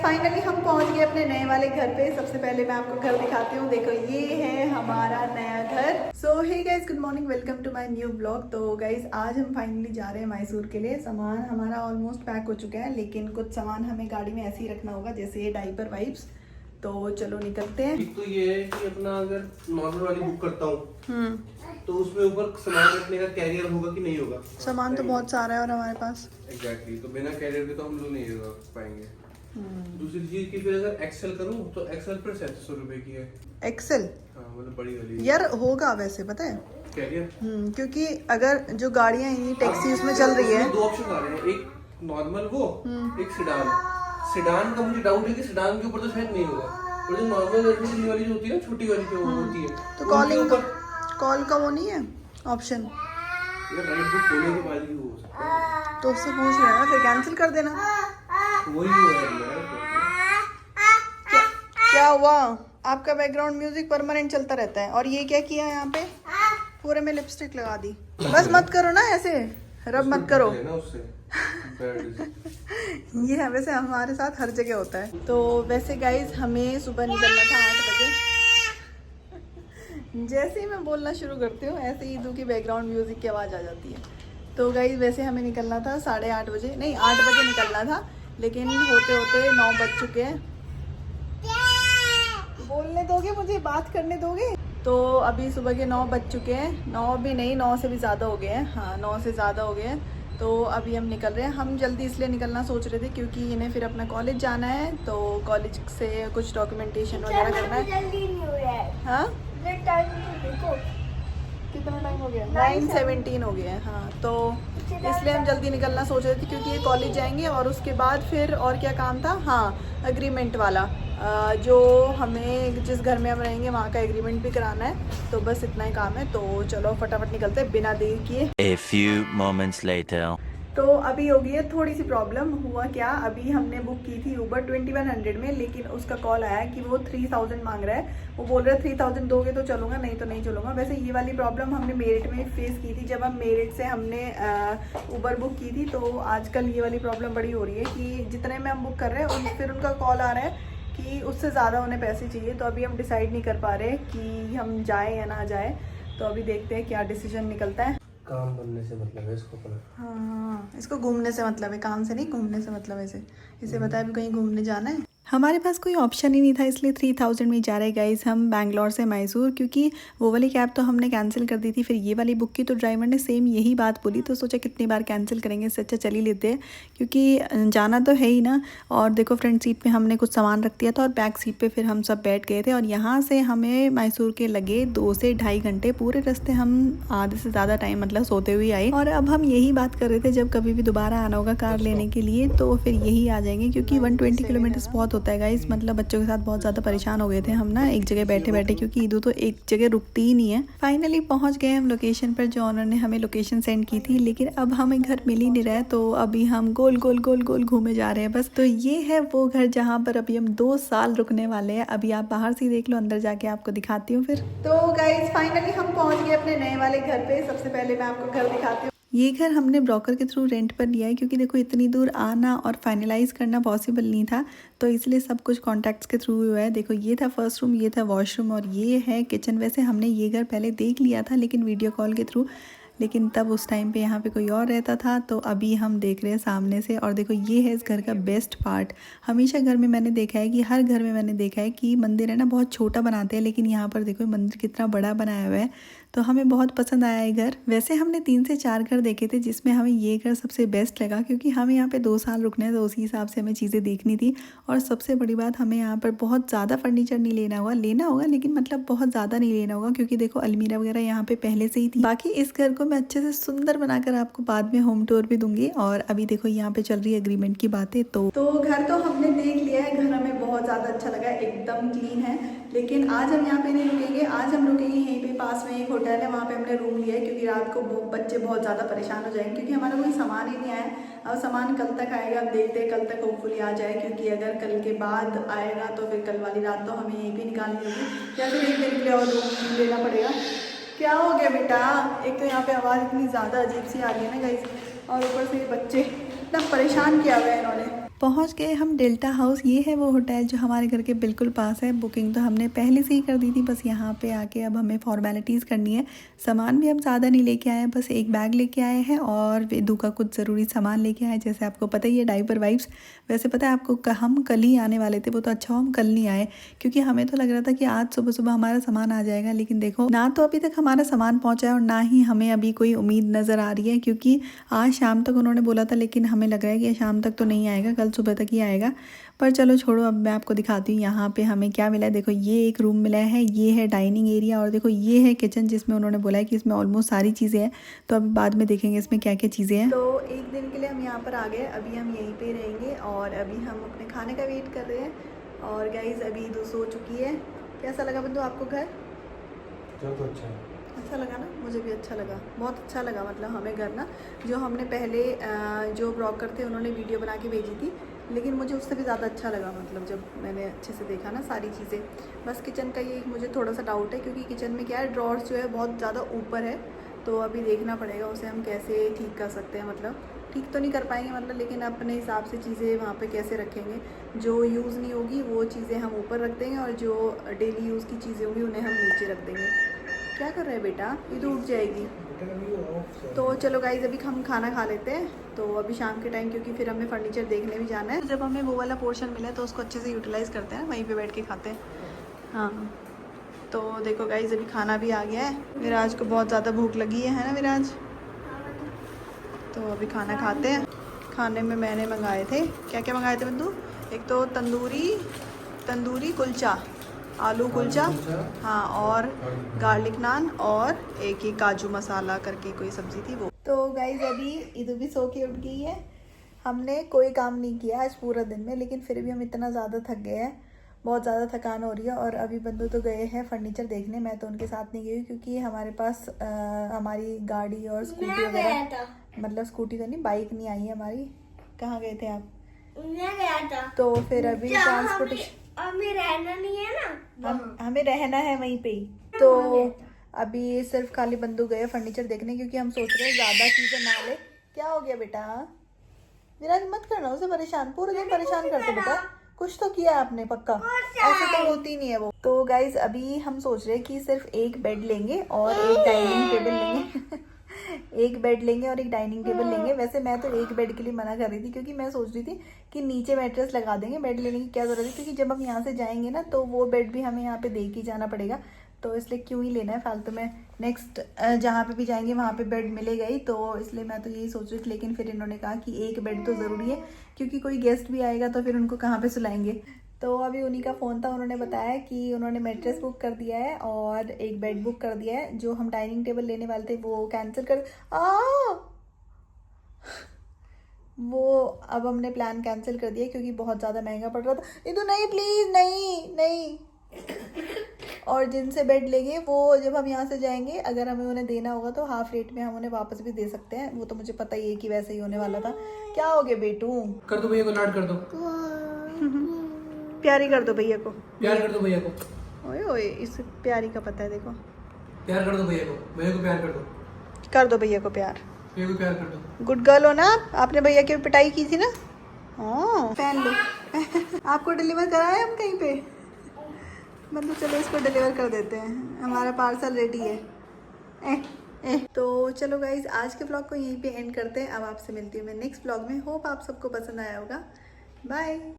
Finally हम पहुंच गए अपने नए वाले घर पे। सबसे पहले मैं आपको घर दिखाती हूँ। देखो ये है हमारा नया घर। So hey guys, good morning, welcome to my new blog. तो गाइस आज हम फाइनली जा रहे हैं मैसूर के लिए। सामान हमारा ऑलमोस्ट पैक हो चुका है, लेकिन कुछ सामान हमें गाड़ी में ऐसे ही रखना होगा, जैसे ये डाइपर वाइप्स। तो चलो निकलते हैं। एक तो ये है कि अपना अगर नॉर्मल वाली बुक करता हूँ तो उसमें ऊपर सामान रखने का कैरियर होगा कि नहीं होगा। सामान तो बहुत सारा है और हमारे पास। एग्जैक्टली, तो बिना कैरियर के तो हम लोग नहीं रख पाएंगे। दूसरी चीज की फिर अगर एक्सेल करूँ तो एक्सेल पर 700 रुपए की है। एक्सेल? हाँ, मतलब बड़ी वाली यार होगा वैसे, पता है कैरियर। क्योंकि अगर जो गाड़ियाँ ये टैक्सी उसमें चल रही है, दो ऑप्शन आ रहे हैं, एक नॉर्मल वो, एक सिडान। सिडान का मुझे डाउट है कि सिडान के ऊपर तो शायद नहीं होगा, और जो नॉर्मल वाली जो होती है ना, छोटी वाली जो होती है, तो कॉल का वो नहीं है ऑप्शन। राइट बुक खोलने के बाद ही हो सकता है। तो उससे पूछ लेना, फिर कैंसिल कर देना। वही है क्या हुआ? आपका बैकग्राउंड म्यूजिक परमानेंट चलता रहता है। और ये क्या किया है यहाँ पे? पूरे में लिपस्टिक लगा दी। बस मत करो ना ऐसे, रब मत करो। ये है वैसे हमारे साथ हर जगह होता है। तो वैसे गाइज हमें सुबह निकलना था 8 बजे। जैसे ही मैं बोलना शुरू करती हूँ ऐसे ही ईदू की बैकग्राउंड म्यूजिक की आवाज़ आ जाती है। तो गाइज वैसे हमें निकलना था 8:30 बजे, नहीं 8 बजे निकलना था, लेकिन होते होते 9 बज चुके हैं। बोलने दोगे मुझे, बात करने दोगे? तो अभी सुबह के 9 बज चुके हैं। 9 भी नहीं, 9 से भी ज़्यादा हो गए हैं। हाँ, 9 से ज़्यादा हो गए हैं। तो अभी हम निकल रहे हैं। हम जल्दी इसलिए निकलना सोच रहे थे क्योंकि इन्हें फिर अपना कॉलेज जाना है, तो कॉलेज से कुछ डॉक्यूमेंटेशन वगैरह करना है। जल्दी नहीं हो रहा है। हाँ, टाइम तो देखो कितना टाइम हो गया? 9:17 हो गया है। हाँ, तो इसलिए हम जल्दी निकलना सोच रहे थे क्योंकि ये कॉलेज जाएंगे और उसके बाद फिर और क्या काम था, हाँ एग्रीमेंट वाला, जो हमें जिस घर में हम रहेंगे वहाँ का एग्रीमेंट भी कराना है। तो बस इतना ही काम है। तो चलो फटाफट निकलते हैं बिना देर किए। A few moments later. तो अभी हो गई है थोड़ी सी प्रॉब्लम। हुआ क्या, अभी हमने बुक की थी ऊबर 2100 में, लेकिन उसका कॉल आया कि वो 3000 मांग रहा है। वो बोल रहा है 3000 दोगे तो चलूँगा, नहीं तो नहीं चलूँगा। वैसे ये वाली प्रॉब्लम हमने मेरिट में फेस की थी, जब हम मेरिट से हमने ऊबर बुक की थी। तो आजकल ये वाली प्रॉब्लम बड़ी हो रही है कि जितने में हम बुक कर रहे हैं फिर उनका कॉल आ रहा है कि उससे ज़्यादा उन्हें पैसे चाहिए। तो अभी हम डिसाइड नहीं कर पा रहे कि हम जाए या ना जाए। तो अभी देखते हैं क्या डिसीजन निकलता है। काम बनने से मतलब है इसको पता। हाँ, इसको घूमने से मतलब है, काम से नहीं। घूमने से मतलब ऐसे इसे बताया भी कहीं घूमने जाना है। हमारे पास कोई ऑप्शन ही नहीं था, इसलिए 3000 में ही जा रहे गाइस हम बैंगलोर से मैसूर, क्योंकि वो वाली कैब तो हमने कैंसिल कर दी थी। फिर ये वाली बुक की तो ड्राइवर ने सेम यही बात बोली, तो सोचा कितनी बार कैंसिल करेंगे, इससे अच्छा चल ही लेते हैं क्योंकि जाना तो है ही ना। और देखो फ्रंट सीट पे हमने कुछ सामान रख दिया था और बैक सीट पे फिर हम सब बैठ गए थे। और यहाँ से हमें मैसूर के लगे 2 से 2.5 घंटे। पूरे रास्ते हम आधे से ज़्यादा टाइम मतलब सोते हुए आए। और अब हम यही बात कर रहे थे, जब कभी भी दोबारा आना होगा कार लेने के लिए तो फिर यही आ जाएंगे, क्योंकि 120 किलोमीटर्स बहुत होता है गाइस। मतलब बच्चों के साथ बहुत ज़्यादा परेशान हो गए थे हम ना एक जगह बैठे बैठे, क्योंकि ईदू तो एक जगह रुकती ही नहीं है। फाइनली पहुंच गए हम लोकेशन पर, जो ऑनर ने हमें लोकेशन सेंड की थी, लेकिन अब हमें घर मिल ही नहीं रहा है। तो अभी हम गोल गोल गोल गोल घूमे जा रहे हैं बस। तो ये है वो घर जहाँ पर अभी हम 2 साल रुकने वाले हैं। अभी आप बाहर से देख लो, अंदर जाके आपको दिखाती हूँ फिर। तो गाइज फाइनली हम पहुँच गए अपने नए वाले घर पे। सबसे पहले मैं आपको घर दिखाती हूँ। ये घर हमने ब्रोकर के थ्रू रेंट पर लिया है, क्योंकि देखो इतनी दूर आना और फाइनलाइज करना पॉसिबल नहीं था, तो इसलिए सब कुछ कॉन्टैक्ट्स के थ्रू हुआ है। देखो ये था फर्स्ट रूम, ये था वॉशरूम और ये है किचन। वैसे हमने ये घर पहले देख लिया था लेकिन वीडियो कॉल के थ्रू, लेकिन तब उस टाइम पे यहाँ पे कोई और रहता था। तो अभी हम देख रहे हैं सामने से। और देखो ये है इस घर का बेस्ट पार्ट। हमेशा घर में मैंने देखा है कि हर घर में मैंने देखा है कि मंदिर है ना बहुत छोटा बनाते हैं, लेकिन यहाँ पर देखो मंदिर कितना बड़ा बनाया हुआ है। तो हमें बहुत पसंद आया ये घर। वैसे हमने 3 से 4 घर देखे थे, जिसमें हमें ये घर सबसे बेस्ट लगा, क्योंकि हमें यहाँ पे 2 साल रुकने हैं, तो उसी हिसाब से हमें चीज़ें देखनी थी। और सबसे बड़ी बात, हमें यहाँ पर बहुत ज़्यादा फर्नीचर नहीं लेना होगा लेकिन मतलब बहुत ज़्यादा नहीं लेना होगा, क्योंकि देखो अलमीरा वगैरह यहाँ पे पहले से ही थी। बाकी इस घर को मैं अच्छे से सुंदर बनाकर आपको बाद में होम टूर भी दूंगी। और अभी देखो यहाँ पे चल रही है एग्रीमेंट की बातें। तो घर तो हमने देख लिया है। घर हमें बहुत ज़्यादा अच्छा लगा है, एकदम क्लीन है। लेकिन आज हम यहाँ पे नहीं रुकेंगे, आज हम रुकेंगे यहीं पे पास में एक होटल है, वहाँ पे हमने रूम लिया है, क्योंकि रात को बच्चे बहुत ज़्यादा परेशान हो जाएंगे, क्योंकि हमारा कोई सामान ही नहीं आया। अब सामान कल तक आएगा, अब देखते हैं कल तक होपफुली आ जाए, क्योंकि अगर कल के बाद आएगा तो फिर कल वाली रात तो हमें यहीं पे निकालनी होगी, या फिर एक दिन के लिए और रूम लेना पड़ेगा। क्या हो गया बेटा? एक तो यहाँ पे आवाज़ इतनी ज़्यादा अजीब सी आ रही है ना गाइस, और ऊपर से ये बच्चे इतना परेशान किया हुआ है इन्होंने। पहुंच गए हम डेल्टा हाउस। ये है वो होटल जो हमारे घर के बिल्कुल पास है। बुकिंग तो हमने पहले से ही कर दी थी, बस यहाँ पे आके अब हमें फॉर्मेलिटीज़ करनी है। सामान भी हम ज़्यादा नहीं लेके आए हैं, बस एक बैग लेके आए हैं और वेदू का कुछ ज़रूरी सामान लेके आए, जैसे आपको पता ही है डाइपर वाइप्स। वैसे पता है आपको, हम कल ही आने वाले थे, वो तो अच्छा हो हम कल नहीं आए, क्योंकि हमें तो लग रहा था कि आज सुबह सुबह हमारा सामान आ जाएगा, लेकिन देखो ना तो अभी तक हमारा सामान पहुँचा है और ना ही हमें अभी कोई उम्मीद नज़र आ रही है, क्योंकि आज शाम तक उन्होंने बोला था, लेकिन हमें लग रहा है कि शाम तक तो नहीं आएगा, कल सुबह तक ही आएगा। पर चलो छोड़ो, अब मैं आपको दिखाती हूँ यहाँ पे हमें क्या मिला है। देखो ये एक रूम मिला है, ये है डाइनिंग एरिया और देखो ये है किचन, जिसमें उन्होंने बोला है कि इसमें ऑलमोस्ट सारी चीज़ें हैं। तो अभी बाद में देखेंगे इसमें क्या क्या चीज़ें हैं। तो एक दिन के लिए हम यहाँ पर आ गए, अभी हम यहीं पे रहेंगे और अभी हम अपने खाने का वेट कर रहे हैं। और गाइज अभी ईदू सो चुकी है। कैसा लगा बंधु आपको घर? तो अच्छा है। अच्छा लगा ना? मुझे भी अच्छा लगा, बहुत अच्छा लगा। मतलब हमें घर ना, जो हमने पहले जो ब्लॉगर थे उन्होंने वीडियो बना के भेजी थी, लेकिन मुझे उससे भी ज़्यादा अच्छा लगा। मतलब जब मैंने अच्छे से देखा ना सारी चीज़ें। बस किचन का ये मुझे थोड़ा सा डाउट है, क्योंकि किचन में क्या है, ड्रॉर्स जो है बहुत ज़्यादा ऊपर है, तो अभी देखना पड़ेगा उसे हम कैसे ठीक कर सकते हैं। मतलब ठीक तो नहीं कर पाएंगे मतलब, लेकिन अपने हिसाब से चीज़ें वहाँ पे कैसे रखेंगे। जो यूज़ नहीं होगी वो चीज़ें हम ऊपर रख देंगे और जो डेली यूज़ की चीज़ें होंगी उन्हें हम नीचे रख देंगे। क्या कर रहे हैं बेटा? ये तो उठ जाएगी। तो चलो गाइज अभी हम खाना खा लेते हैं, तो अभी शाम के टाइम, क्योंकि फिर हमें फर्नीचर देखने भी जाना है। जब हमें वो वाला पोर्शन मिला है तो उसको अच्छे से यूटिलाइज़ करते हैं ना, वहीं पे बैठ के खाते हैं। हाँ तो देखो गाइज अभी खाना भी आ गया है। विराज को बहुत ज़्यादा भूख लगी है ना विराज? तो अभी खाना खाते हैं। खाने में मैंने मंगाए थे, क्या क्या मंगाए थे बंधु? एक तो तंदूरी कुलचा, आलू कुलचा, हाँ, और गार्लिक नान, और एक ही काजू मसाला करके कोई सब्जी थी वो। तो गाइज अभी ईदू भी सो के उठ गई है। हमने कोई काम नहीं किया आज पूरा दिन में, लेकिन फिर भी हम इतना ज़्यादा थक गए हैं, बहुत ज़्यादा थकान हो रही है। और अभी बंधु तो गए हैं फर्नीचर देखने, मैं तो उनके साथ नहीं गई क्योंकि हमारे पास हमारी गाड़ी और स्कूटी वगैरह, मतलब स्कूटी तो नहीं, बाइक नहीं आई है हमारी। कहाँ गए थे आप? मैं गया था। तो फिर अभी ट्रांसपोर्टेशन, हमें रहना नहीं है ना, हमें रहना है वहीं पे ही। तो अभी सिर्फ खाली बंदू गए फर्नीचर देखने, क्योंकि हम सोच रहे हैं ज़्यादा चीज़ें ना ले। क्या हो गया बेटा? विराज मत करना उसे परेशान, पूरे दिन परेशान करते बेटा। कुछ तो किया आपने पक्का, ऐसे तो होती नहीं है वो। तो गाइज अभी हम सोच रहे हैं कि सिर्फ एक बेड लेंगे और एक डाइनिंग टेबल लेंगे एक बेड लेंगे और एक डाइनिंग टेबल लेंगे। वैसे मैं तो एक बेड के लिए मना कर रही थी, क्योंकि मैं सोच रही थी कि नीचे मैट्रेस लगा देंगे, बेड लेने की क्या ज़रूरत है, क्योंकि जब हम यहाँ से जाएंगे ना तो वो बेड भी हमें यहाँ पे दे के जाना पड़ेगा, तो इसलिए क्यों ही लेना है फालतू में। नेक्स्ट जहाँ पे भी जाएंगे वहाँ पे बेड मिलेगा ही, तो इसलिए मैं तो यही सोच रही थी। लेकिन फिर इन्होंने कहा कि एक बेड तो ज़रूरी है, क्योंकि कोई गेस्ट भी आएगा तो फिर उनको कहाँ पे सुलाएंगे। तो अभी उन्हीं का फ़ोन था, उन्होंने बताया कि उन्होंने मैट्रेस बुक कर दिया है और एक बेड बुक कर दिया है। जो हम डाइनिंग टेबल लेने वाले थे वो कैंसिल कर वो अब हमने प्लान कैंसिल कर दिया, क्योंकि बहुत ज़्यादा महंगा पड़ रहा था। ये तो नहीं, प्लीज़ नहीं। और जिनसे बेड लेंगे वो जब हम यहाँ से जाएंगे, अगर हमें उन्हें देना होगा तो हाफ रेट में हम उन्हें वापस भी दे सकते हैं। वो तो मुझे पता ही है कि वैसे ही होने वाला था। क्या हो गया बेटू? कर दो भैया को, लाड कर दो, प्यारी कर दो भैया को, प्यार कर दो भैया को। ओए ओए, इस प्यारी का पता है, देखो। प्यार कर दो भैया को, भैया को प्यार कर दो, कर दो भैया को प्यार, भैया को प्यार कर दो। गुड गर्ल हो ना आप? आपने भैया की पिटाई की थी ना? हाँ, पहन लो आपको डिलीवर कराए हम कहीं पे? मतलब चलो इसको डिलीवर कर देते हैं, हमारा पार्सल रेडी है। तो चलो गाइज आज के ब्लॉग को यहीं पे एंड करते हैं। अब आपसे मिलती हूँ मैं नेक्स्ट ब्लॉग में। होप आप सबको पसंद आया होगा। बाय।